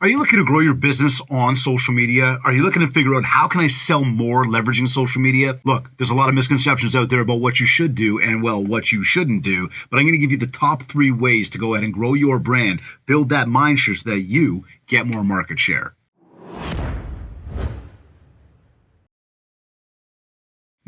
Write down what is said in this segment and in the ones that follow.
Are you looking to grow your business on social media? Are you looking to figure out how can I sell more leveraging social media? Look, there's a lot of misconceptions out there about what you should do and, well, what you shouldn't do, but I'm going to give you the top 3 ways to go ahead and grow your brand, build that mind share so that you get more market share.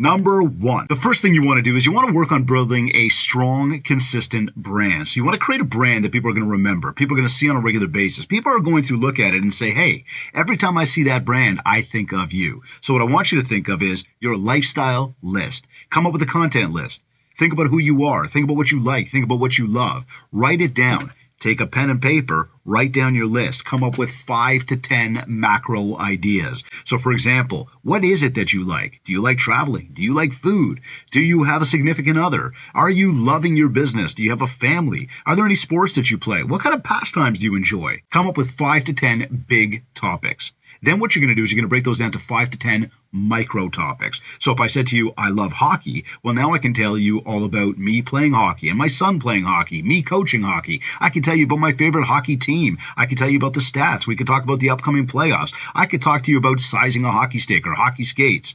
Number 1, the first thing you want to do is you want to work on building a strong, consistent brand. So you want to create a brand that people are going to remember, people are going to see on a regular basis. People are going to look at it and say, hey, every time I see that brand, I think of you. So what I want you to think of is your lifestyle list. Come up with a content list. Think about who you are. Think about what you like. Think about what you love. Write it down. Take a pen and paper, write down your list, come up with 5 to 10 macro ideas. So for example, what is it that you like? Do you like traveling? Do you like food? Do you have a significant other? Are you loving your business? Do you have a family? Are there any sports that you play? What kind of pastimes do you enjoy? Come up with 5 to 10 big topics. Then what you're going to do is you're going to break those down to 5 to 10 micro topics. So if I said to you, I love hockey, well, now I can tell you all about me playing hockey and my son playing hockey, me coaching hockey. I can tell you about my favorite hockey team. I can tell you about the stats. We could talk about the upcoming playoffs. I could talk to you about sizing a hockey stick or hockey skates.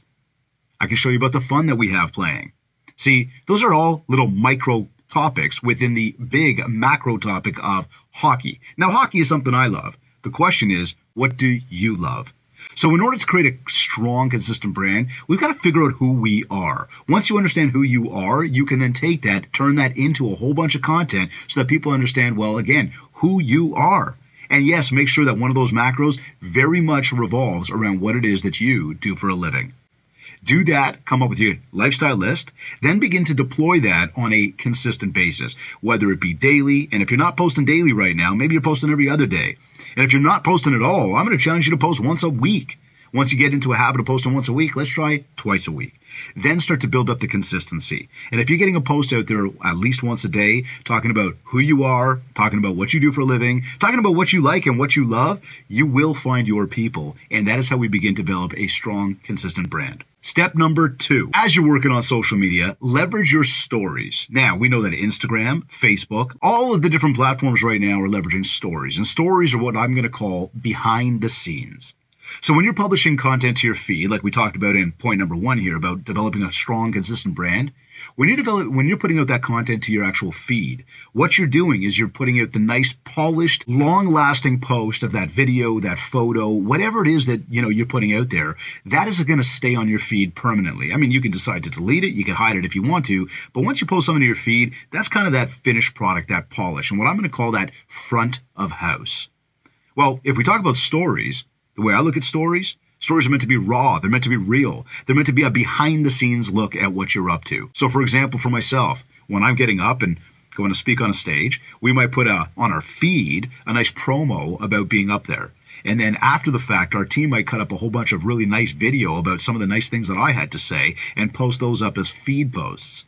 I can show you about the fun that we have playing. See, those are all little micro topics within the big macro topic of hockey. Now, hockey is something I love. The question is, what do you love? So in order to create a strong, consistent brand, we've got to figure out who we are. Once you understand who you are, you can then take that, turn that into a whole bunch of content so that people understand, well, again, who you are. And yes, make sure that one of those macros very much revolves around what it is that you do for a living. Do that, come up with your lifestyle list, then begin to deploy that on a consistent basis, whether it be daily, and if you're not posting daily right now, maybe you're posting every other day. And if you're not posting at all, I'm going to challenge you to post once a week. Once you get into a habit of posting once a week, let's try twice a week. Then start to build up the consistency. And if you're getting a post out there at least once a day, talking about who you are, talking about what you do for a living, talking about what you like and what you love, you will find your people. And that is how we begin to develop a strong, consistent brand. Step number 2, as you're working on social media, leverage your stories. Now, we know that Instagram, Facebook, all of the different platforms right now are leveraging stories. And stories are what I'm going to call behind the scenes. So when you're publishing content to your feed, like we talked about in point number 1 here about developing a strong, consistent brand, when you're putting out that content to your actual feed, what you're doing is you're putting out the nice, polished, long-lasting post of that video, that photo, whatever it is that you're putting out there. That is going to stay on your feed permanently. I mean, you can decide to delete it, you can hide it if you want to, but once you post something to your feed, that's kind of that finished product, that polish, and what I'm going to call that front of house. Well, if we talk about stories, the way I look at stories are meant to be raw. They're meant to be real. They're meant to be a behind-the-scenes look at what you're up to. So, for example, for myself, when I'm getting up and going to speak on a stage, we might put on our feed a nice promo about being up there. And then after the fact, our team might cut up a whole bunch of really nice video about some of the nice things that I had to say and post those up as feed posts.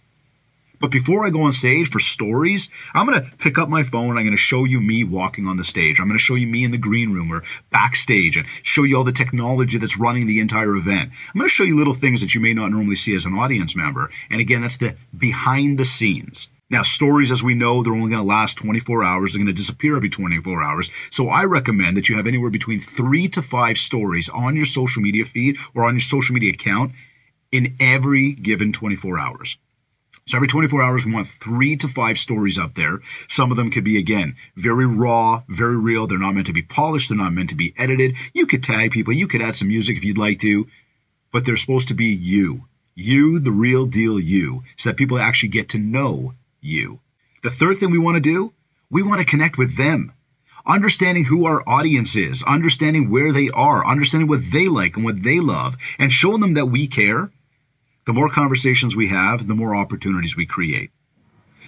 But before I go on stage for stories, I'm going to pick up my phone and I'm going to show you me walking on the stage. I'm going to show you me in the green room or backstage and show you all the technology that's running the entire event. I'm going to show you little things that you may not normally see as an audience member. And again, that's the behind the scenes. Now, stories, as we know, they're only going to last 24 hours. They're going to disappear every 24 hours. So I recommend that you have anywhere between 3 to 5 stories on your social media feed or on your social media account in every given 24 hours. So every 24 hours, we want 3 to 5 stories up there. Some of them could be, again, very raw, very real. They're not meant to be polished. They're not meant to be edited. You could tag people. You could add some music if you'd like to. But they're supposed to be you. You, the real deal you, so that people actually get to know you. The third thing we want to do, we want to connect with them. Understanding who our audience is, understanding where they are, understanding what they like and what they love, and showing them that we care. The more conversations we have, the more opportunities we create.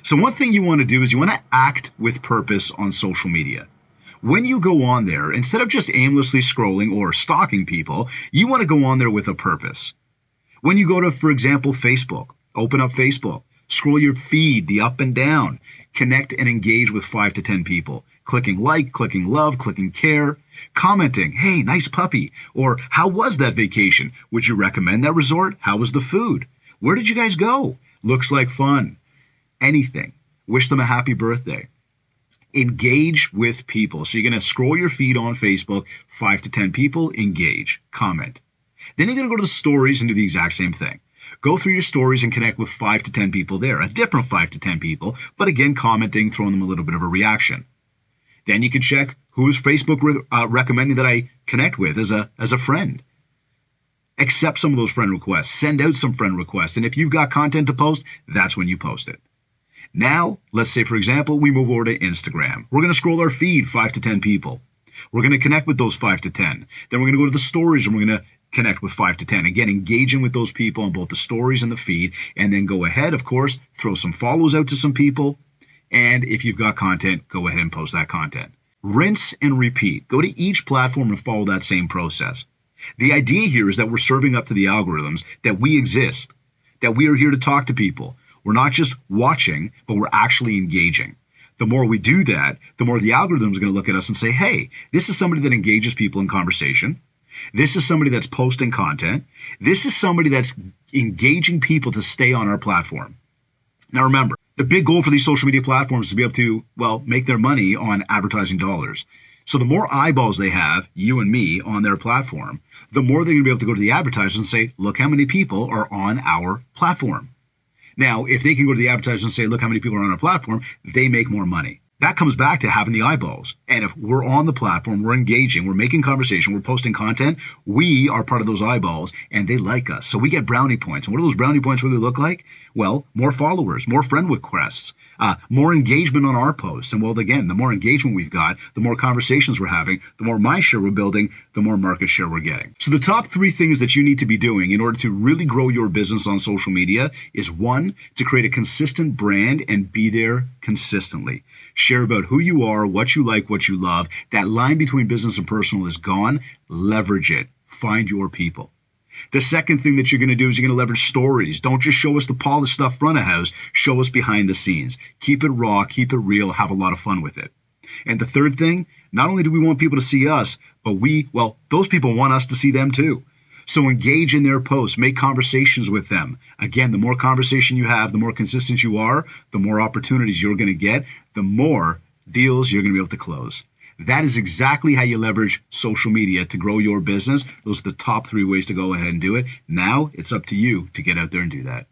So one thing you want to do is you want to act with purpose on social media. When you go on there, instead of just aimlessly scrolling or stalking people, you want to go on there with a purpose. When you go to, for example, Facebook, open up Facebook, scroll your feed, the up and down, connect and engage with 5 to 10 people. Clicking like, clicking love, clicking care, commenting, hey, nice puppy, or how was that vacation? Would you recommend that resort? How was the food? Where did you guys go? Looks like fun. Anything. Wish them a happy birthday. Engage with people. So you're going to scroll your feed on Facebook, 5 to 10 people, engage, comment. Then you're going to go to the stories and do the exact same thing. Go through your stories and connect with 5 to 10 people there, a different 5 to 10 people, but again, commenting, throwing them a little bit of a reaction. Then you can check who's Facebook recommending that I connect with as a friend. Accept some of those friend requests, send out some friend requests, and if you've got content to post, that's when you post it. Now, let's say, for example, we move over to Instagram. We're going to scroll our feed, 5 to 10 people. We're going to connect with those 5 to 10. Then we're going to go to the stories and we're going to connect with 5 to 10. Again, engaging with those people on both the stories and the feed, and then go ahead, of course, throw some follows out to some people. And if you've got content, go ahead and post that content. Rinse and repeat. Go to each platform and follow that same process. The idea here is that we're serving up to the algorithms that we exist, that we are here to talk to people. We're not just watching, but we're actually engaging. The more we do that, the more the algorithm is going to look at us and say, hey, this is somebody that engages people in conversation. This is somebody that's posting content. This is somebody that's engaging people to stay on our platform. Now remember, the big goal for these social media platforms is to be able to, well, make their money on advertising dollars. So the more eyeballs they have, you and me, on their platform, the more they're going to be able to go to the advertisers and say, look how many people are on our platform. Now, if they can go to the advertisers and say, look how many people are on our platform, they make more money. That comes back to having the eyeballs. And if we're on the platform, we're engaging, we're making conversation, we're posting content, we are part of those eyeballs and they like us. So we get brownie points. And what do those brownie points really look like? Well, more followers, more friend requests, more engagement on our posts. And well, again, the more engagement we've got, the more conversations we're having, the more mind share we're building, the more market share we're getting. So the top 3 things that you need to be doing in order to really grow your business on social media is 1, to create a consistent brand and be there consistently. Share about who you are, what you like, what you love. That line between business and personal is gone. Leverage it. Find your people. The second thing that you're going to do is you're going to leverage stories. Don't just show us the polished stuff front of house. Show us behind the scenes. Keep it raw, keep it real, have a lot of fun with it. And the third thing, not only do we want people to see us, but those people want us to see them too. So engage in their posts, make conversations with them. Again, the more conversation you have, the more consistent you are, the more opportunities you're going to get, the more deals you're going to be able to close. That is exactly how you leverage social media to grow your business. Those are the top 3 ways to go ahead and do it. Now it's up to you to get out there and do that.